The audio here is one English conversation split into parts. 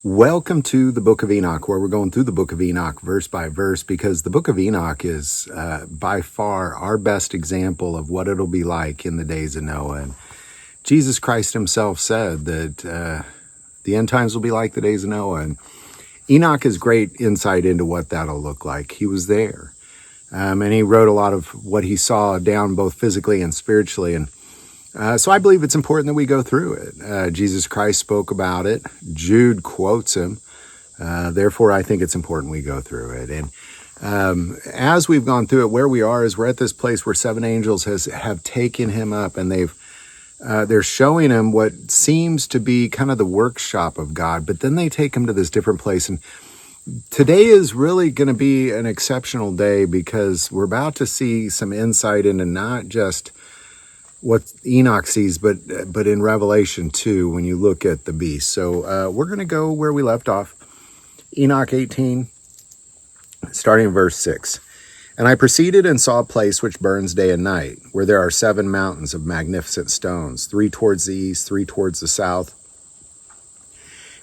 Welcome to the Book of Enoch, where we're going through the Book of Enoch verse by verse, because the Book of Enoch is by far our best example of what it'll be like in the days of Noah. And Jesus Christ himself said that the end times will be like the days of Noah. And Enoch is great insight into what that'll look like. He was there. And he wrote a lot of what he saw down both physically and spiritually. And so I believe it's important that we go through it. Jesus Christ spoke about it. Jude quotes him. Therefore, I think it's important we go through it. And as we've gone through it, where we are is we're at this place where seven angels have taken him up, and they're showing him what seems to be kind of the workshop of God. But then they take him to this different place. And today is really going to be an exceptional day, because we're about to see some insight into not just what Enoch sees, but in Revelation 2, when you look at the beast. So we're going to go where we left off. Enoch 18, starting in verse 6. And I proceeded and saw a place which burns day and night, where there are 7 mountains of magnificent stones, 3 towards the east, 3 towards the south.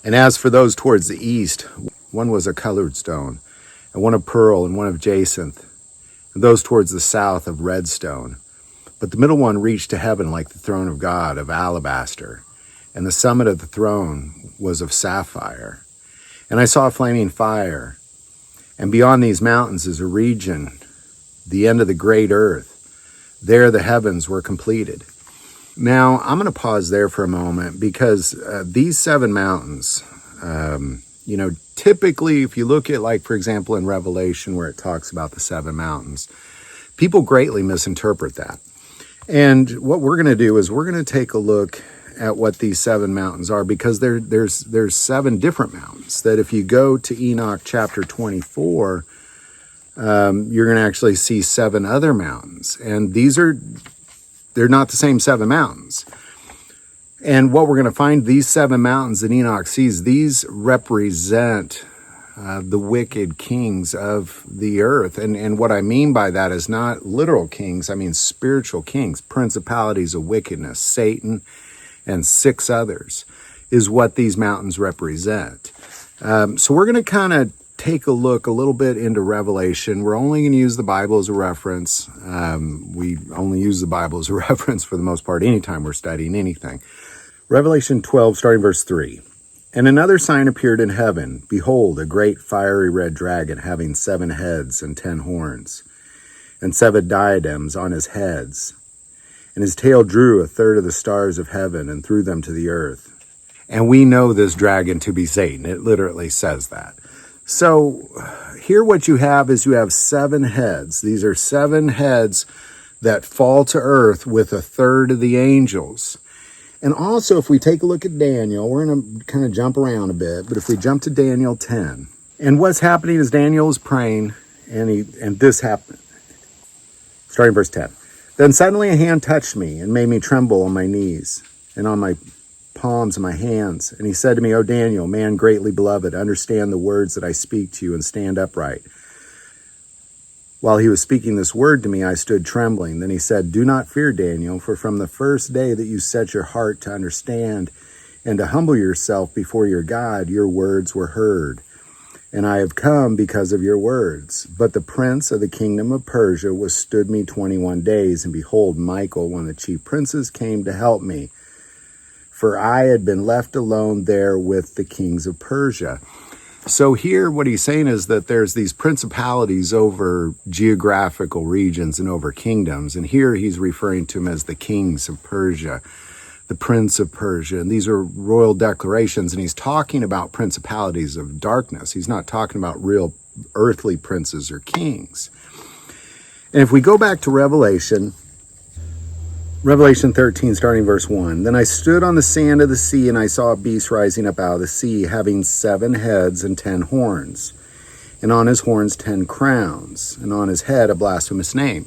And as for those towards the east, one was a colored stone, and one of pearl, and one of jacinth, and those towards the south of red stone. But the middle one reached to heaven like the throne of God of alabaster, and the summit of the throne was of sapphire. And I saw a flaming fire, and beyond these mountains is a region, the end of the great earth. There the heavens were completed. Now, I'm going to pause there for a moment, because these 7 mountains, typically if you look at, like, for example, in Revelation, where it talks about the 7 mountains, people greatly misinterpret that. And what we're going to do is we're going to take a look at what these 7 mountains are, because there's 7 different mountains that if you go to Enoch chapter 24, you're going to actually see 7 other mountains. And they're not the same 7 mountains. And what we're going to find, these 7 mountains that Enoch sees, these represent the wicked kings of the earth. And what I mean by that is not literal kings, I mean spiritual kings, principalities of wickedness, Satan and 6 others is what these mountains represent. So we're going to kind of take a look a little bit into Revelation. We're only going to use the Bible as a reference. We only use the Bible as a reference for the most part anytime we're studying anything. Revelation 12, starting verse 3. And another sign appeared in heaven. Behold, a great fiery red dragon, having 7 heads and 10 horns, and 7 diadems on his heads. And his tail drew 1/3 of the stars of heaven and threw them to the earth. And we know this dragon to be Satan. It literally says that. So here what you have is you have 7 heads. These are 7 heads that fall to earth with 1/3 of the angels. And also, if we take a look at Daniel, we're going to kind of jump around a bit, but if we jump to Daniel 10, and what's happening is Daniel is praying, and this happened. Starting verse 10. Then suddenly a hand touched me and made me tremble on my knees and on my palms and my hands. And he said to me, O Daniel, man greatly beloved, understand the words that I speak to you and stand upright. While he was speaking this word to me, I stood trembling. Then he said, do not fear, Daniel, for from the first day that you set your heart to understand and to humble yourself before your God, your words were heard. And I have come because of your words. But the prince of the kingdom of Persia withstood me 21 days. And behold, Michael, one of the chief princes, came to help me. For I had been left alone there with the kings of Persia. So here what he's saying is that there's these principalities over geographical regions and over kingdoms. And here he's referring to them as the kings of Persia, the prince of Persia. And these are royal declarations. And he's talking about principalities of darkness. He's not talking about real earthly princes or kings. And if we go back to Revelation 13, starting verse 1. Then I stood on the sand of the sea, and I saw a beast rising up out of the sea, having 7 heads and 10 horns, and on his horns 10 crowns, and on his head a blasphemous name.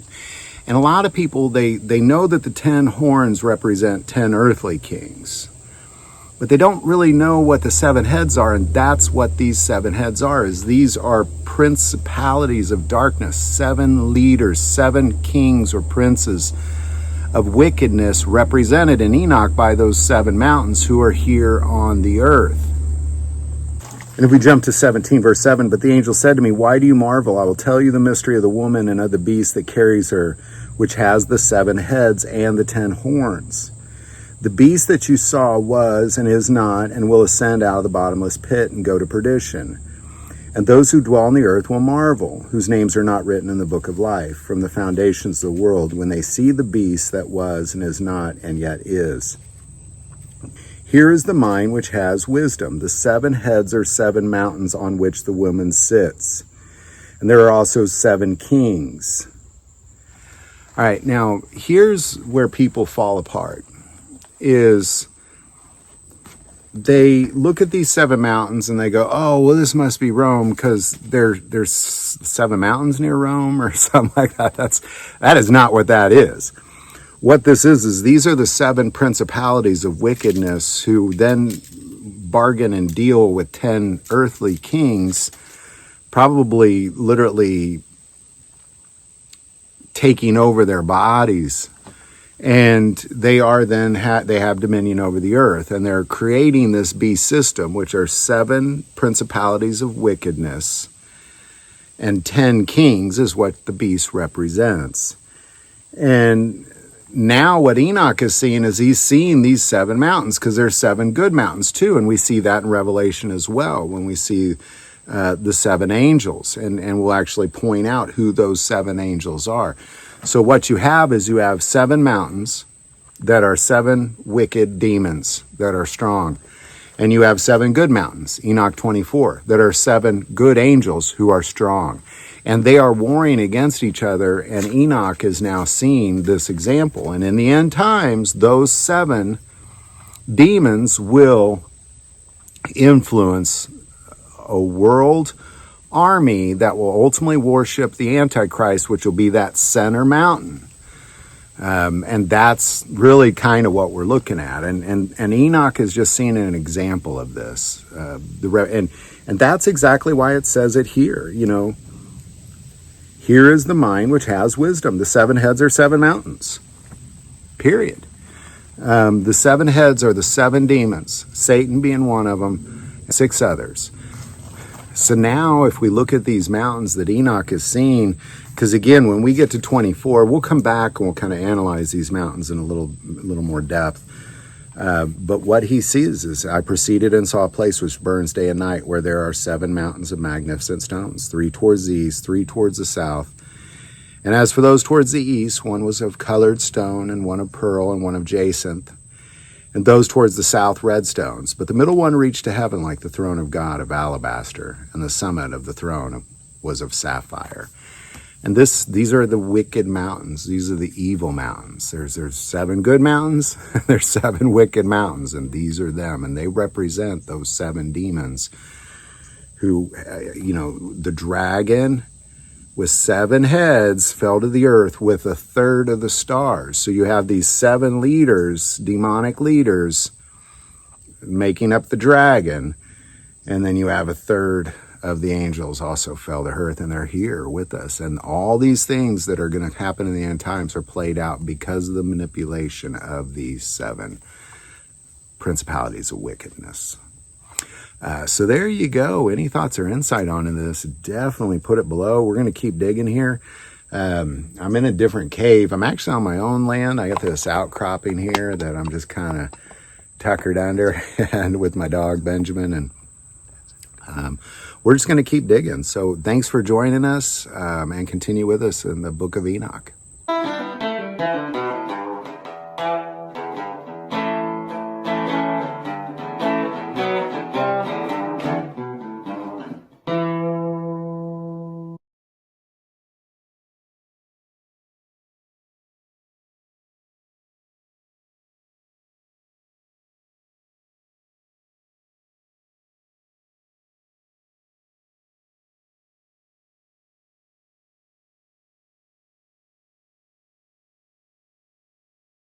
And a lot of people, they know that the 10 horns represent 10 earthly kings, but they don't really know what the 7 heads are, and that's what these 7 heads are, is these are principalities of darkness, 7 leaders, 7 kings or princes of wickedness represented in Enoch by those 7 mountains who are here on the earth. And if we jump to 17, verse 7, but the angel said to me, why do you marvel? I will tell you the mystery of the woman and of the beast that carries her, which has the 7 heads and the 10 horns. The beast that you saw was and is not, and will ascend out of the bottomless pit and go to perdition. And those who dwell on the earth will marvel, whose names are not written in the book of life from the foundations of the world, when they see the beast that was and is not and yet is. Here is the mind which has wisdom. The 7 heads are 7 mountains on which the woman sits. And there are also 7 kings. All right, now here's where people fall apart, is they look at these 7 mountains and they go, oh, well, this must be Rome because there's 7 mountains near Rome or something like that. That is not what that is. What this is these are the 7 principalities of wickedness who then bargain and deal with 10 earthly kings, probably literally taking over their bodies. And they are then they have dominion over the earth, and they're creating this beast system, which are 7 principalities of wickedness, and 10 kings is what the beast represents. And now what Enoch is seeing is he's seeing these 7 mountains, because there's 7 good mountains too, and we see that in Revelation as well when we see the 7 angels, and we'll actually point out who those 7 angels are. So what you have is you have 7 mountains that are 7 wicked demons that are strong. And you have 7 good mountains, Enoch 24, that are 7 good angels who are strong. And they are warring against each other, and Enoch is now seeing this example. And in the end times, those 7 demons will influence a world army that will ultimately worship the antichrist, which will be that center mountain. And that's really kind of what we're looking at. And Enoch is just seeing an example of this. And that's exactly why it says it here. You know, here is the mind which has wisdom. The 7 heads are 7 mountains. Period. The 7 heads are the 7 demons, Satan being one of them, and 6 others. So now if we look at these mountains that Enoch is seeing, because again, when we get to 24, we'll come back and we'll kind of analyze these mountains in a little more depth. But what he sees is, I proceeded and saw a place which burns day and night, where there are 7 mountains of magnificent stones, 3 towards the east, 3 towards the south. And as for those towards the east, one was of colored stone, and one of pearl, and one of jacinth. And those towards the south, red stones. But the middle one reached to heaven like the throne of God of alabaster, and the summit of the throne was of sapphire. And these are the wicked mountains. These are the evil mountains. There's 7 good mountains, there's 7 wicked mountains, and these are them. And they represent those 7 demons who, the dragon with 7 heads fell to the earth with 1/3 of the stars. So you have these 7 leaders, demonic leaders, making up the dragon. And then you have 1/3 of the angels also fell to earth, and they're here with us. And all these things that are going to happen in the end times are played out because of the manipulation of these 7 principalities of wickedness. So there you go. Any thoughts or insight on this, definitely put it below. We're going to keep digging here. I'm in a different cave. I'm actually on my own land. I got this outcropping here that I'm just kind of tuckered under and with my dog, Benjamin. And we're just going to keep digging. So thanks for joining us, and continue with us in the Book of Enoch.